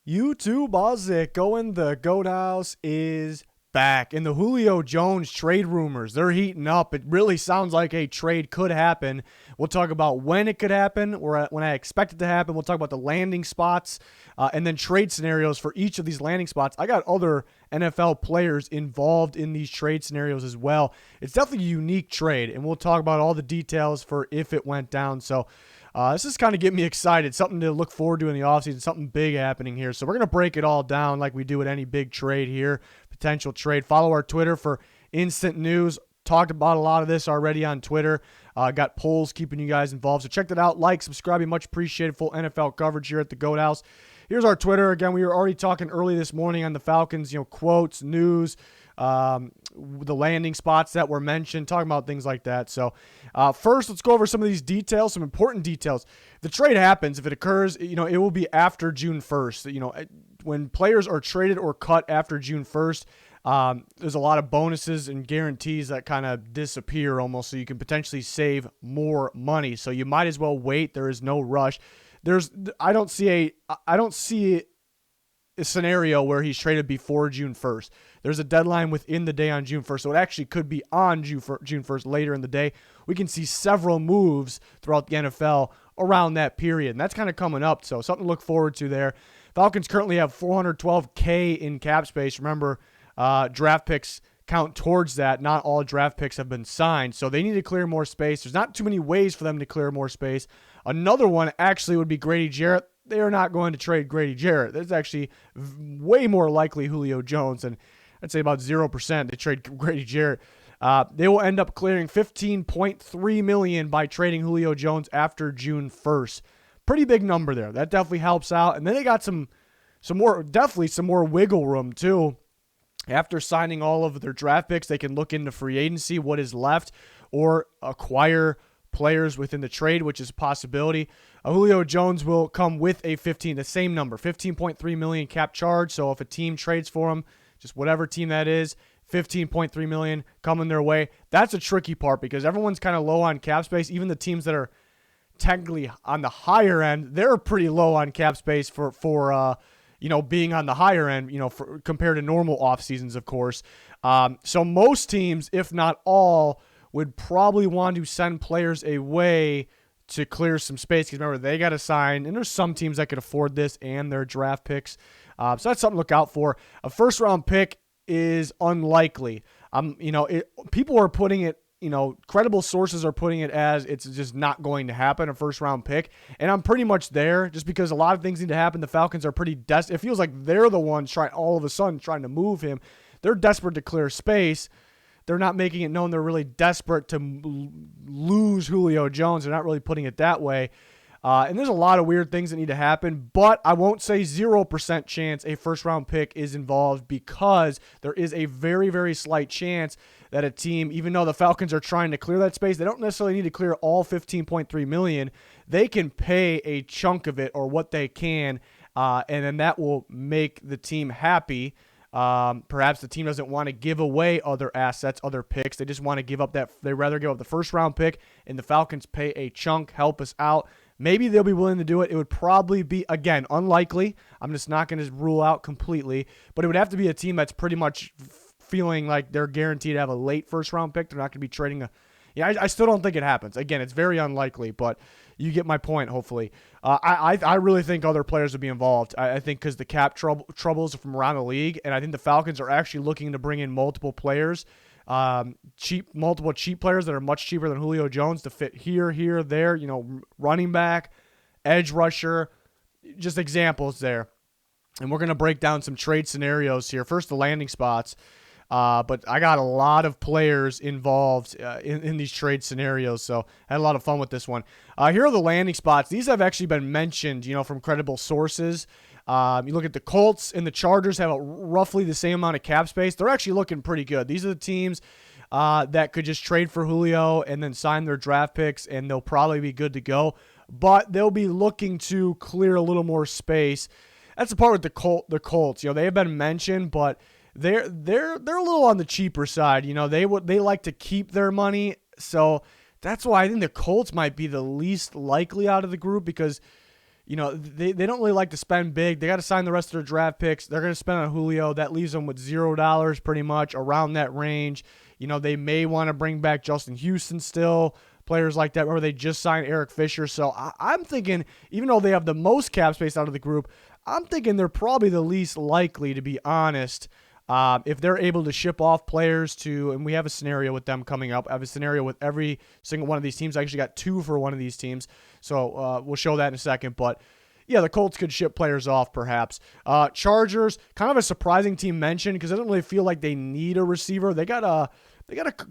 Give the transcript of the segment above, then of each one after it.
YouTube, how's it going? The Goat House is back. And the Julio Jones trade rumors, they're heating up. It really sounds like a trade could happen. We'll talk about when it could happen, or when I expect it to happen. We'll talk about the landing spots, and then trade scenarios for each of these landing spots. I got other NFL players involved in these trade scenarios as well. It's definitely a unique trade, and we'll talk about all the details for if it went down. So this is kind of getting me excited. Something to look forward to in the offseason, something big happening here. So we're going to break it all down like we do with any big trade here, potential trade. Follow our Twitter for instant news. Talked about a lot of this already on Twitter. Got polls keeping you guys involved. So check that out. Like, subscribe. Be much appreciated. Full NFL coverage here at the Goat House. Here's our Twitter. Again, we were already talking early this morning on the Falcons, quotes, news, the landing spots that were mentioned, talking about things like that. So first, let's go over some of these details, some important details. If the trade happens, if it occurs, it will be after June 1st. When players are traded or cut after June 1st, there's a lot of bonuses and guarantees that kind of disappear almost, so you can potentially save more money. So you might as well wait. There is no rush. I don't see a scenario where he's traded before June 1st. There's a deadline within the day on June 1st, so it actually could be on June 1st later in the day. We can see several moves throughout the NFL around that period, and that's kind of coming up, so something to look forward to there. Falcons currently have $412K in cap space. Remember, draft picks count towards that. Not all draft picks have been signed, so they need to clear more space. There's not too many ways for them to clear more space. Another one actually would be Grady Jarrett. They are not going to trade Grady Jarrett. There's actually way more likely Julio Jones, and I'd say about 0% to trade Grady Jarrett. They will end up clearing $15.3 million by trading Julio Jones after June 1st. Pretty big number there. That definitely helps out. And then they got some more wiggle room too. After signing all of their draft picks, they can look into free agency, what is left, or acquire players within the trade, which is a possibility. Julio Jones will come with the same number, $15.3 million cap charge. So if a team trades for him, just whatever team that is, $15.3 million coming their way. That's a tricky part because everyone's kind of low on cap space. Even the teams that are technically on the higher end, they're pretty low on cap space for being on the higher end, compared to normal off seasons, of course. So most teams, if not all, would probably want to send players away to clear some space. Because remember, they got to sign, and there's some teams that could afford this and their draft picks. So that's something to look out for. A first-round pick is unlikely. People are putting it, credible sources are putting it as it's just not going to happen, a first-round pick. And I'm pretty much there just because a lot of things need to happen. The Falcons are pretty desperate. It feels like they're the ones all of a sudden trying to move him. They're desperate to clear space. They're not making it known they're really desperate to lose Julio Jones. They're not really putting it that way. And there's a lot of weird things that need to happen, but I won't say 0% chance a first-round pick is involved because there is a very, very slight chance that a team, even though the Falcons are trying to clear that space, they don't necessarily need to clear all $15.3 million. They can pay a chunk of it or what they can, and then that will make the team happy. Perhaps the team doesn't want to give away other assets, other picks. They just want to give up they rather give up the first round pick and the Falcons pay a chunk, help us out. Maybe they'll be willing to do it. It would probably be, again, unlikely. I'm just not going to rule out completely, but it would have to be a team that's pretty much feeling like they're guaranteed to have a late first round pick. They're not going to be trading I still don't think it happens. Again, it's very unlikely, but you get my point, hopefully. I really think other players would be involved. I think because the cap troubles from around the league, and I think the Falcons are actually looking to bring in multiple players, multiple cheap players that are much cheaper than Julio Jones to fit here, there, running back, edge rusher, just examples there. And we're going to break down some trade scenarios here. First, the landing spots. But I got a lot of players involved in these trade scenarios, so I had a lot of fun with this one. Here are the landing spots. These have actually been mentioned, from credible sources. You look at the Colts and the Chargers have roughly the same amount of cap space. They're actually looking pretty good. These are the teams that could just trade for Julio and then sign their draft picks, and they'll probably be good to go. But they'll be looking to clear a little more space. That's the part with the Colts. They have been mentioned, but they're a little on the cheaper side. They like to keep their money, so that's why I think the Colts might be the least likely out of the group because they don't really like to spend big. They got to sign the rest of their draft picks. They're going to spend on Julio. That leaves them with $0 pretty much around that range. They may want to bring back Justin Houston still, players like that. Remember, they just signed Eric Fisher. So I'm thinking, even though they have the most cap space out of the group, I'm thinking they're probably the least likely, to be honest, if they're able to ship off players to, and we have a scenario with them coming up. I have a scenario with every single one of these teams. I actually got 2 for one of these teams. So we'll show that in a second. But yeah, the Colts could ship players off perhaps. Chargers, kind of a surprising team mentioned because I don't really feel like they need a receiver. They got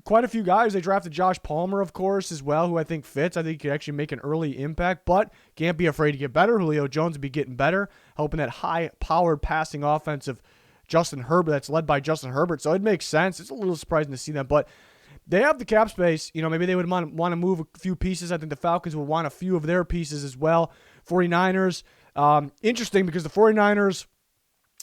quite a few guys. They drafted Josh Palmer, of course, as well, who I think fits. I think he could actually make an early impact, but can't be afraid to get better. Julio Jones would be getting better, helping that high-powered passing offense of Justin Herbert that's led by Justin Herbert. So it makes sense. It's a little surprising to see that, but they have the cap space. Maybe they would want to move a few pieces. I think the Falcons would want a few of their pieces as well. 49ers, interesting because the 49ers,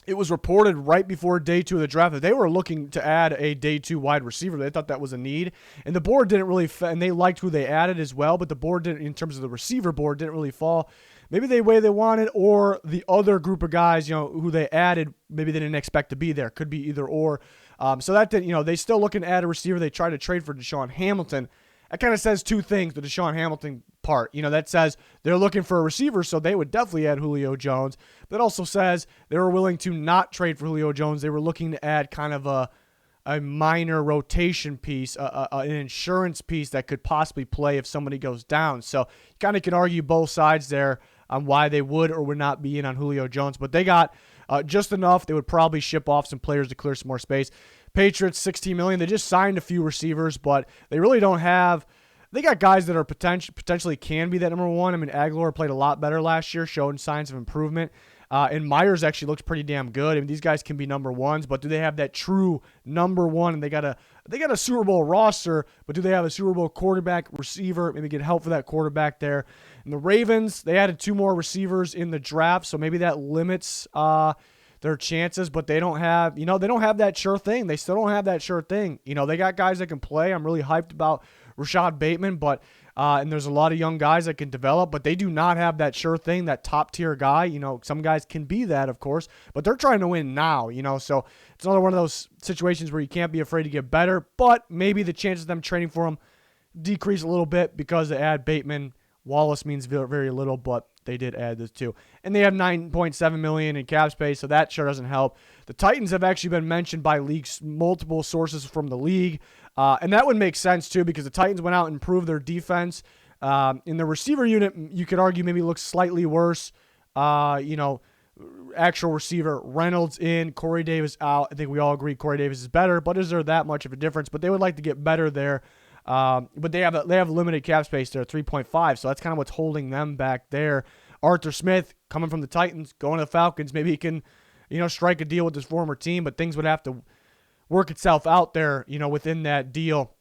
it was reported right before day 2 of the draft that they were looking to add a day 2 wide receiver. They thought that was a need, and the board didn't really, and they liked who they added as well, but the board didn't, in terms of the receiver board, didn't really fall maybe the way they wanted, or the other group of guys, who they added, maybe they didn't expect to be there. Could be either or. So that didn't, they still looking to add a receiver. They tried to trade for Deshaun Hamilton. That kind of says 2 things, the Deshaun Hamilton part. That says they're looking for a receiver, so they would definitely add Julio Jones. That also says they were willing to not trade for Julio Jones. They were looking to add kind of a minor rotation piece, an insurance piece that could possibly play if somebody goes down. So you kind of can argue both sides there on why they would or would not be in on Julio Jones. But they got just enough. They would probably ship off some players to clear some more space. Patriots, $16 million. They just signed a few receivers, but they really don't have. They got guys that are potentially can be that number one. I mean, Aguilar played a lot better last year, showing signs of improvement. And Myers actually looks pretty damn good. I mean, these guys can be number ones, but do they have that true number one? And they got a Super Bowl roster, but do they have a Super Bowl quarterback, receiver? Maybe get help for that quarterback there. And the Ravens, they added 2 more receivers in the draft, so maybe that limits their chances, but they don't have, they don't have that sure thing. They still don't have that sure thing. They got guys that can play. I'm really hyped about Rashad Bateman, but and there's a lot of young guys that can develop, but they do not have that sure thing, that top tier guy. Some guys can be that, of course, but they're trying to win now, so it's another one of those situations where you can't be afraid to get better, but maybe the chances of them trading for him decrease a little bit because they add Bateman. Wallace means very, very little, but they did add this too. And they have $9.7 million in cap space, so that sure doesn't help. The Titans have actually been mentioned by multiple sources from the league, and that would make sense too because the Titans went out and improved their defense. In the receiver unit, you could argue maybe looks slightly worse. Actual receiver, Reynolds in, Corey Davis out. I think we all agree Corey Davis is better, but is there that much of a difference? But they would like to get better there. But they have limited cap space there, 3.5, so that's kind of what's holding them back there. Arthur Smith coming from the Titans, going to the Falcons. Maybe he can, strike a deal with his former team, but things would have to work itself out there, within that deal.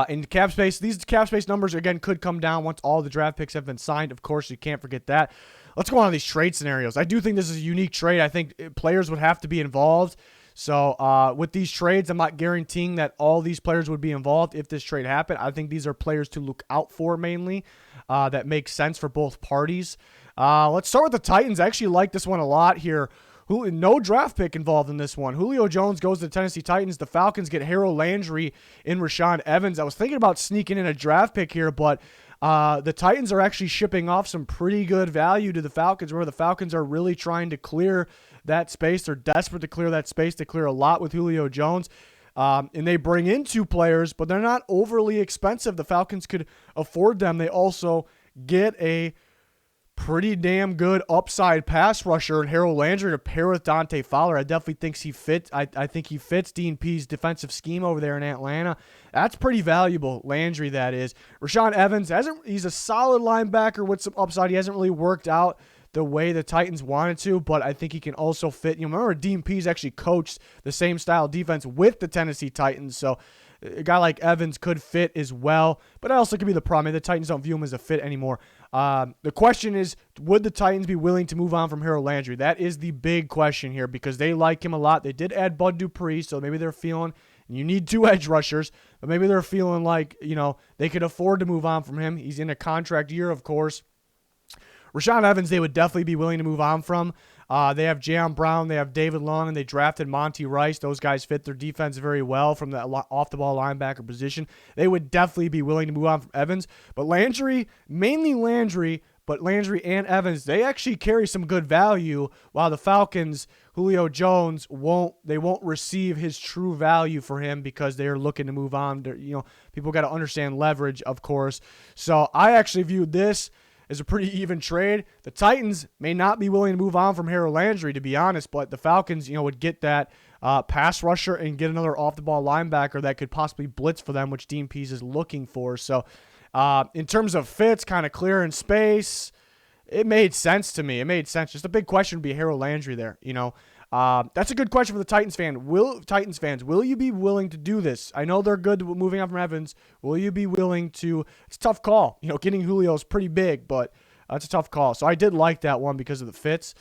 In cap space, these cap space numbers again could come down once all the draft picks have been signed. Of course, you can't forget that. Let's go on to these trade scenarios. I do think this is a unique trade. I think players would have to be involved. So with these trades, I'm not guaranteeing that all these players would be involved if this trade happened. I think these are players to look out for mainly that makes sense for both parties. Let's start with the Titans. I actually like this one a lot here. No draft pick involved in this one. Julio Jones goes to the Tennessee Titans. The Falcons get Harold Landry in Rashaan Evans. I was thinking about sneaking in a draft pick here, but the Titans are actually shipping off some pretty good value to the Falcons, where the Falcons are really trying to clear that space. They're desperate to clear that space. They clear a lot with Julio Jones. And they bring in 2 players, but they're not overly expensive. The Falcons could afford them. They also get a pretty damn good upside pass rusher and Harold Landry to pair with Dante Fowler. I definitely think he fits. I think he fits Dean Pease' defensive scheme over there in Atlanta. That's pretty valuable, Landry, that is. Rashaan Evans, he's a solid linebacker with some upside. He hasn't really worked out the way the Titans wanted to, but I think he can also fit. Remember, Dean Pease actually coached the same style defense with the Tennessee Titans, so a guy like Evans could fit as well, but that also could be the problem. The Titans don't view him as a fit anymore. The question is, would the Titans be willing to move on from Harold Landry? That is the big question here because they like him a lot. They did add Bud Dupree, so maybe they're feeling you need 2 edge rushers, but maybe they're feeling like, they could afford to move on from him. He's in a contract year, of course. Rashaan Evans, they would definitely be willing to move on from. They have Jayon Brown, they have David Long, and they drafted Monty Rice. Those guys fit their defense very well from the off-the-ball linebacker position. They would definitely be willing to move on from Evans. But Landry, mainly Landry, but Landry and Evans, they actually carry some good value, while the Falcons, Julio Jones, won't receive his true value for him because they're looking to move on. People got to understand leverage, of course. So I actually view this as a pretty even trade. The Titans may not be willing to move on from Harold Landry, to be honest, but the Falcons, would get that pass rusher and get another off-the-ball linebacker that could possibly blitz for them, which Dean Pease is looking for. So in terms of fits, kind of clear in space, it made sense to me. It made sense. Just a big question would be Harold Landry there. That's a good question for the Titans fans, will you be willing to do this? I know they're good moving on from Evans. Will you be willing to? It's a tough call. Getting Julio is pretty big, but it's a tough call. So I did like that one because of the fits.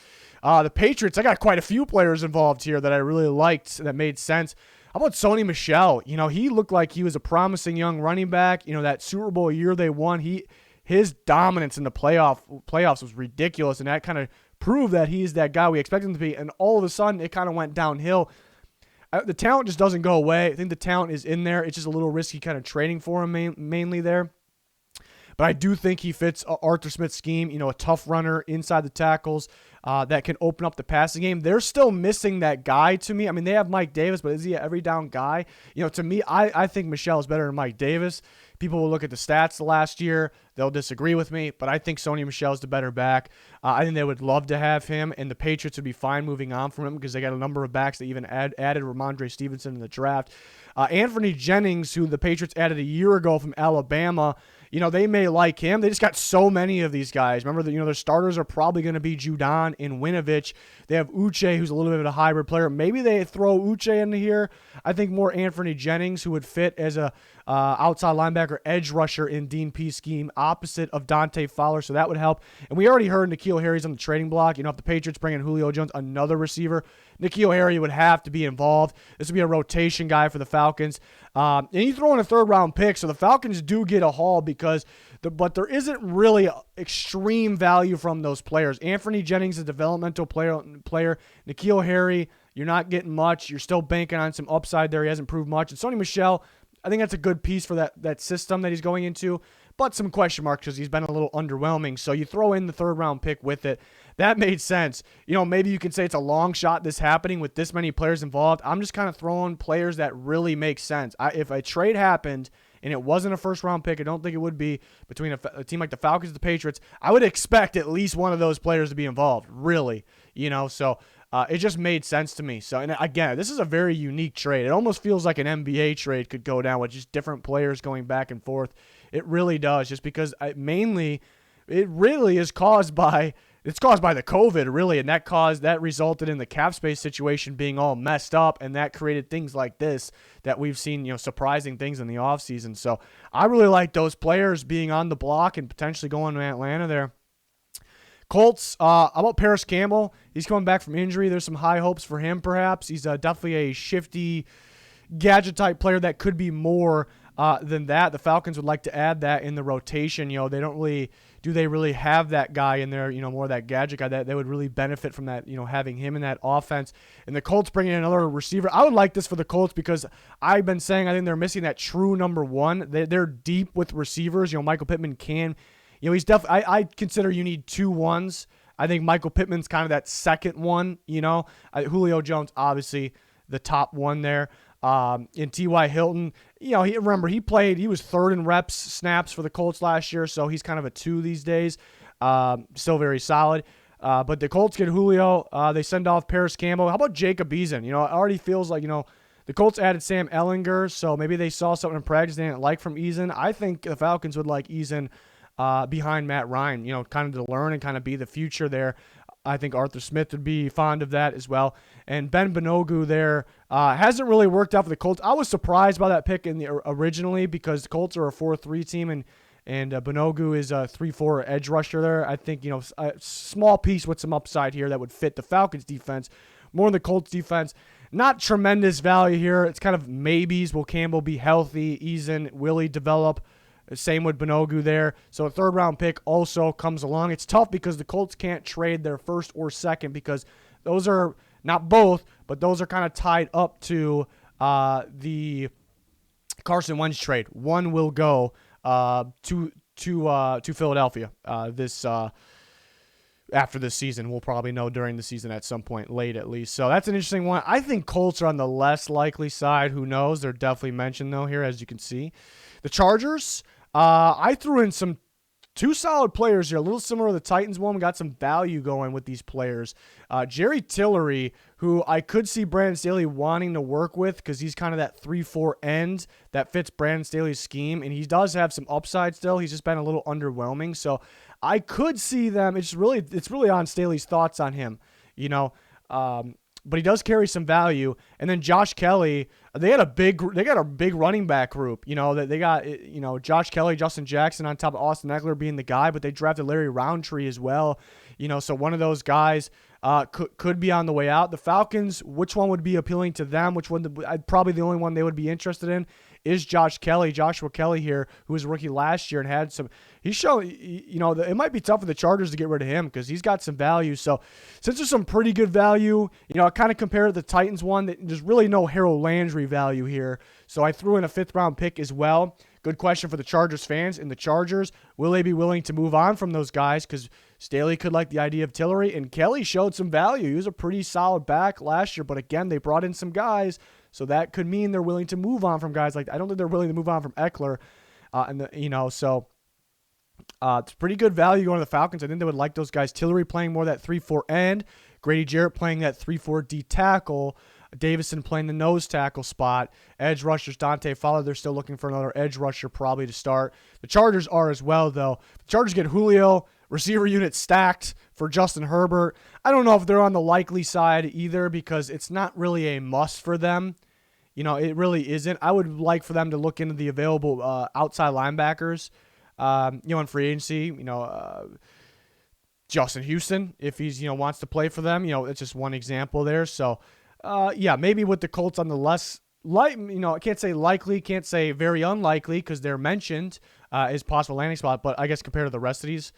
The Patriots, I got quite a few players involved here that I really liked that made sense. How about Sony Michel? He looked like he was a promising young running back. That Super Bowl year they won, his dominance in the playoffs was ridiculous, and that kind of proved that he's that guy we expect him to be. And all of a sudden, it kind of went downhill. The talent just doesn't go away. I think the talent is in there. It's just a little risky kind of trading for him mainly there. But I do think he fits Arthur Smith's scheme, a tough runner inside the tackles that can open up the passing game. They're still missing that guy to me. I mean, they have Mike Davis, but is he an every down guy? To me, I think Michel is better than Mike Davis. People will look at the stats the last year. They'll disagree with me, but I think Sony Michel is the better back. I think they would love to have him, and the Patriots would be fine moving on from him because they got a number of backs. They even added Ramondre Stevenson in the draft. Anthony Jennings, who the Patriots added a year ago from Alabama, they may like him. They just got so many of these guys. Remember that, their starters are probably going to be Judon and Winovich. They have Uche, who's a little bit of a hybrid player. Maybe they throw Uche into here. I think more Anthony Jennings, who would fit as a outside linebacker edge rusher in Dean Pease scheme, opposite of Dante Fowler, so that would help. And we already heard N'Keal Harry's on the trading block. If the Patriots bring in Julio Jones, another receiver, N'Keal Harry would have to be involved. This would be a rotation guy for the Falcons. And you throw in a third-round pick, so the Falcons do get a haul but there isn't really extreme value from those players. Anthony Jennings is a developmental player. N'Keal Harry, you're not getting much. You're still banking on some upside there. He hasn't proved much. And Sony Michel, I think that's a good piece for that system that he's going into, but some question marks because he's been a little underwhelming. So you throw in the third-round pick with it. That made sense. Maybe you can say it's a long shot this happening with this many players involved. I'm just kind of throwing players that really make sense. If a trade happened and it wasn't a first-round pick, I don't think it would be between a team like the Falcons and the Patriots, I would expect at least one of those players to be involved, really. So it just made sense to me. So, and again, this is a very unique trade. It almost feels like an NBA trade could go down with just different players going back and forth. It really does, just because it really is caused by the COVID, really, and that resulted in the cap space situation being all messed up, and that created things like this that we've seen, surprising things in the offseason. So I really like those players being on the block and potentially going to Atlanta there. Colts, how about Paris Campbell? He's coming back from injury. There's some high hopes for him, perhaps. He's definitely a shifty, gadget-type player that could be more than that. The Falcons would like to add that in the rotation. They don't really – do they really have that guy in there, more of that gadget guy that they would really benefit from that, having him in that offense. And the Colts bringing in another receiver. I would like this for the Colts because I've been saying I think they're missing that true number one. They're deep with receivers. Michael Pittman can – he's definitely. I consider you need 2 ones. I think Michael Pittman's kind of that second one. Julio Jones, obviously the top one there. And T.Y. Hilton, he was third in reps snaps for the Colts last year, so he's kind of a 2 these days. Still very solid. But the Colts get Julio. They send off Paris Campbell. How about Jacob Eason? It already feels like the Colts added Sam Ehlinger, so maybe they saw something in practice they didn't like from Eason. I think the Falcons would like Eason behind Matt Ryan, kind of to learn and kind of be the future there. I think Arthur Smith would be fond of that as well. And Ben Banogu there hasn't really worked out for the Colts. I was surprised by that pick originally because the Colts are a 4-3 team and Banogu is a 3-4 edge rusher there. I think, a small piece with some upside here that would fit the Falcons defense. More in the Colts defense. Not tremendous value here. It's kind of maybes. Will Campbell be healthy? Eason, will he develop? Same with Benogu there. So a third-round pick also comes along. It's tough because the Colts can't trade their first or second because those are not both, but those are kind of tied up to the Carson Wentz trade. One will go to Philadelphia after this season. We'll probably know during the season at some point, late at least. So that's an interesting one. I think Colts are on the less likely side. Who knows? They're definitely mentioned, though, here, as you can see. The Chargers, I threw in some two solid players here, a little similar to the Titans one. We got some value going with these players. Jerry Tillery, who I could see Brandon Staley wanting to work with because he's kind of that 3-4 end that fits Brandon Staley's scheme, and he does have some upside still. He's just been a little underwhelming, so I could see them. It's really on Staley's thoughts on him, but he does carry some value. And then Josh Kelly, they got a big running back group. They got Josh Kelly, Justin Jackson on top of Austin Eckler being the guy, but they drafted Larry Roundtree as well. So one of those guys could be on the way out. The Falcons, which one would be appealing to them? Which one? Probably the only one they would be interested in is Joshua Kelly here, who was a rookie last year and had some. He's shown, it might be tough for the Chargers to get rid of him because he's got some value. So since there's some pretty good value, I kind of compare the Titans one. There's really no Harold Landry value here. So I threw in a 5th-round pick as well. Good question for the Chargers fans. And the Chargers, will they be willing to move on from those guys? Because Staley could like the idea of Tillery, and Kelly showed some value. He was a pretty solid back last year, but again, they brought in some guys, so that could mean they're willing to move on from guys like that. I don't think they're willing to move on from Eckler, so it's pretty good value going to the Falcons. I think they would like those guys. Tillery playing more that 3-4 end, Grady Jarrett playing that 3-4 D tackle, Davison playing the nose tackle spot. Edge rushers, Dante Fowler, they're still looking for another edge rusher probably to start. The Chargers are as well, though. The Chargers get Julio, receiver unit stacked for Justin Herbert. I don't know if they're on the likely side either because it's not really a must for them. It really isn't. I would like for them to look into the available outside linebackers, in free agency. Justin Houston, if he's, wants to play for them. It's just one example there. So, maybe with the Colts on the less I can't say likely, can't say very unlikely because they're mentioned as possible landing spot, but I guess compared to the rest of these,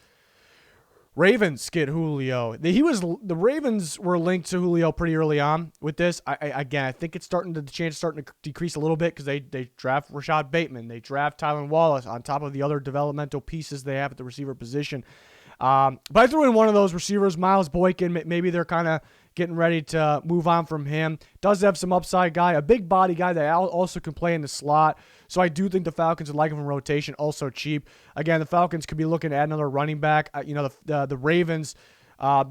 Ravens get Julio. The Ravens were linked to Julio pretty early on with this. I think it's starting to decrease a little bit because they draft Rashad Bateman, they draft Tylan Wallace on top of the other developmental pieces they have at the receiver position. But I threw in one of those receivers, Miles Boykin. Maybe they're kind of getting ready to move on from him. Does have some upside guy, a big body guy that also can play in the slot. So I do think the Falcons would like him in rotation. Also cheap. Again, the Falcons could be looking to add another running back. The Ravens,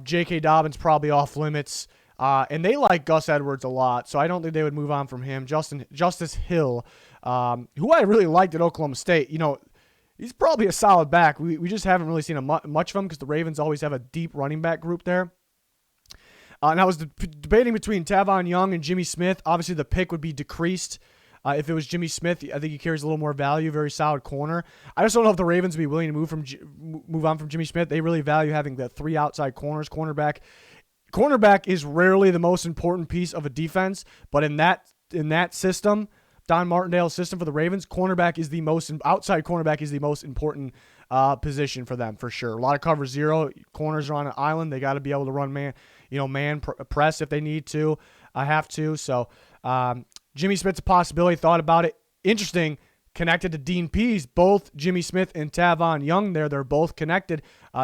J.K. Dobbins probably off limits. And they like Gus Edwards a lot, so I don't think they would move on from him. Justice Hill, who I really liked at Oklahoma State. He's probably a solid back. We just haven't really seen much of him because the Ravens always have a deep running back group there. And I was debating between Tavon Young and Jimmy Smith. Obviously, the pick would be decreased. If it was Jimmy Smith, I think he carries a little more value, very solid corner. I just don't know if the Ravens would be willing to move on from Jimmy Smith. They really value having the 3 outside corners. Cornerback is rarely the most important piece of a defense, but in that system, Don Martindale's system for the Ravens, outside cornerback is the most important position for them for sure. A lot of cover zero, corners are on an island. They got to be able to run man press if they need to, have to. So Jimmy Smith's a possibility. Thought about it. Interesting. Connected to Dean Pease, both Jimmy Smith and Tavon Young there. They're both connected.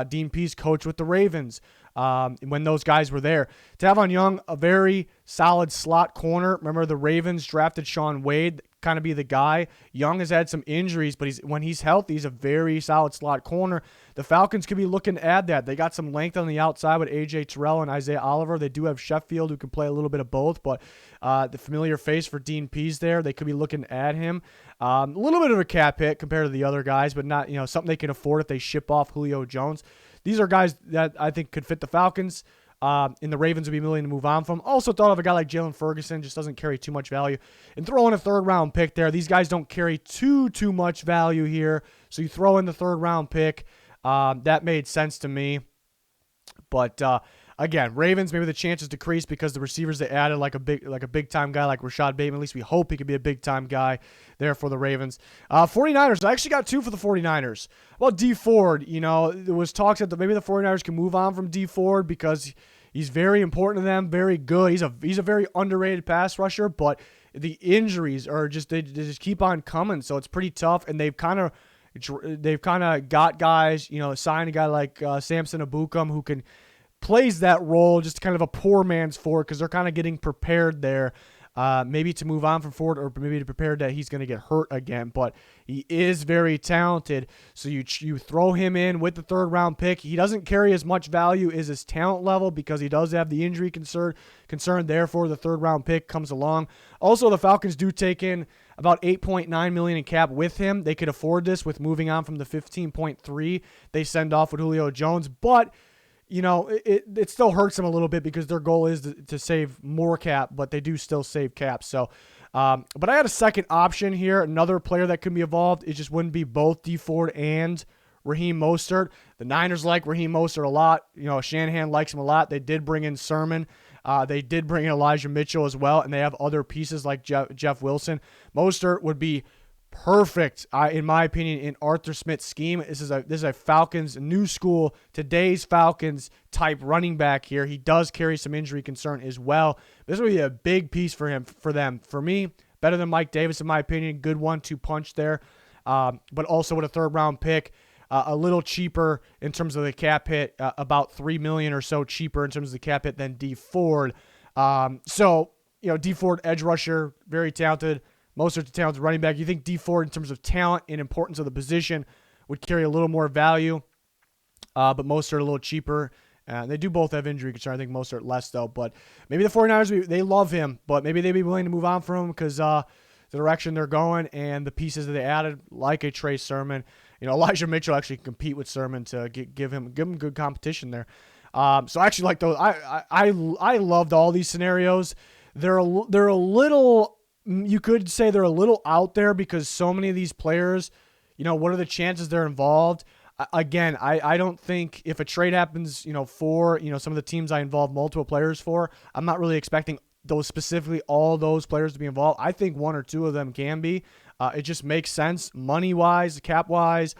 Dean Pease coached with the Ravens when those guys were there. Tavon Young, a very solid slot corner. Remember the Ravens drafted Shaun Wade, kind of be the guy. Young has had some injuries, but when he's healthy, he's a very solid slot corner. The Falcons could be looking to add that. They got some length on the outside with A.J. Terrell and Isaiah Oliver. They do have Sheffield who can play a little bit of both, but the familiar face for Dean Pease there, they could be looking to add him. A little bit of a cap hit compared to the other guys, but not something they can afford if they ship off Julio Jones. These are guys that I think could fit the Falcons. And the Ravens would be willing to move on from. Also thought of a guy like Jalen Ferguson, just doesn't carry too much value. And throw in a 3rd-round pick there. These guys don't carry too much value here. So you throw in the 3rd-round pick. That made sense to me. But again, Ravens, maybe the chances decrease because the receivers they added, like a big time guy like Rashad Bateman. At least we hope he could be a big time guy there for the Ravens. 49ers, I actually got 2 for the 49ers. Well, D Ford, there was talks that maybe the 49ers can move on from D Ford because he's very important to them, very good. He's a very underrated pass rusher, but the injuries are they just keep on coming, so it's pretty tough. And they've kind of got guys, signed a guy like Samson Abukum who plays that role, just kind of a poor man's Ford, because they're kind of getting prepared there, maybe to move on from Ford, or maybe to prepare that he's going to get hurt again. But he is very talented, so you throw him in with the 3rd round pick. He doesn't carry as much value as his talent level because he does have the injury concern. Therefore, the 3rd round pick comes along. Also, the Falcons do take in about $8.9 million in cap with him. They could afford this with moving on from the $15.3 they send off with Julio Jones, but it still hurts them a little bit because their goal is to save more cap, but they do still save cap. So, but I had a second option here, another player that could be involved. It just wouldn't be both D Ford and Raheem Mostert. The Niners like Raheem Mostert a lot. Shanahan likes him a lot. They did bring in Sermon. They did bring in Elijah Mitchell as well, and they have other pieces like Jeff Wilson. Mostert would be perfect, in my opinion, in Arthur Smith's scheme. This is a Falcons new school, today's Falcons type running back here. He does carry some injury concern as well. This would be a big piece for them. For me, better than Mike Davis in my opinion. Good 1-2 punch there, but also with a 3rd round pick. A little cheaper in terms of the cap hit, about $3 million or so cheaper in terms of the cap hit than D Ford. D Ford, edge rusher, very talented. Mostert's a talented running back. You think D Ford, in terms of talent and importance of the position, would carry a little more value, but Mostert a little cheaper. They do both have injury concern. I think Mostert less, though. But maybe the 49ers, they love him, but maybe they'd be willing to move on from him because the direction they're going and the pieces that they added, like a Trey Sermon. Elijah Mitchell actually can compete with Sermon to give him good competition there. So I actually like those. I loved all these scenarios. They're a little. You could say they're a little out there because so many of these players, what are the chances they're involved? Again, I don't think if a trade happens, for, some of the teams I involve multiple players for, I'm not really expecting all those players to be involved. I think 1 or 2 of them can be. It just makes sense money-wise, cap-wise,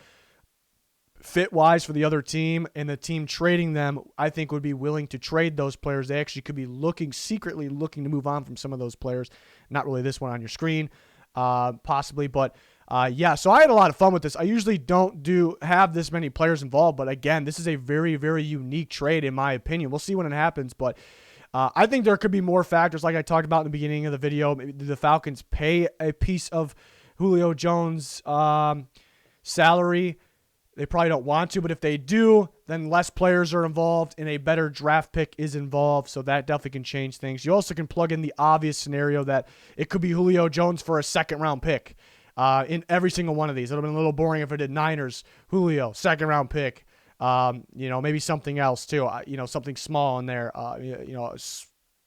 fit-wise for the other team, and the team trading them, I think, would be willing to trade those players. They actually could be secretly looking to move on from some of those players. Not really this one on your screen, possibly, but so I had a lot of fun with this. I usually don't have this many players involved, but again, this is a very, very unique trade in my opinion. We'll see when it happens, but I think there could be more factors like I talked about in the beginning of the video. Maybe the Falcons pay a piece of Julio Jones' salary. They probably don't want to, but if they do, then less players are involved and a better draft pick is involved, so that definitely can change things. You also can plug in the obvious scenario that it could be Julio Jones for a 2nd-round pick in every single one of these. It would have been a little boring if it did Niners, Julio, 2nd-round pick. Maybe something else too, something small in there, a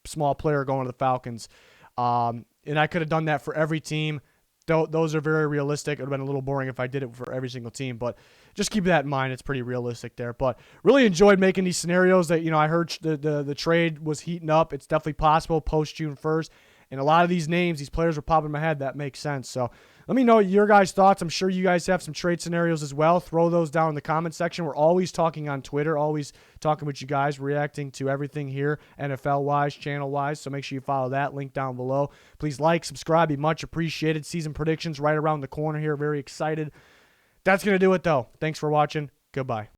small player going to the Falcons. And I could have done that for every team. Those are very realistic. It would have been a little boring if I did it for every single team, but just keep that in mind. It's pretty realistic there. But really enjoyed making these scenarios that, I heard the trade was heating up. It's definitely possible post June 1st. And a lot of these names, these players are popping in my head. That makes sense. So let me know your guys' thoughts. I'm sure you guys have some trade scenarios as well. Throw those down in the comment section. We're always talking on Twitter, always talking with you guys, reacting to everything here, NFL-wise, channel-wise. So make sure you follow that link down below. Please like, subscribe. Be much appreciated. Season predictions right around the corner here. Very excited. That's going to do it, though. Thanks for watching. Goodbye.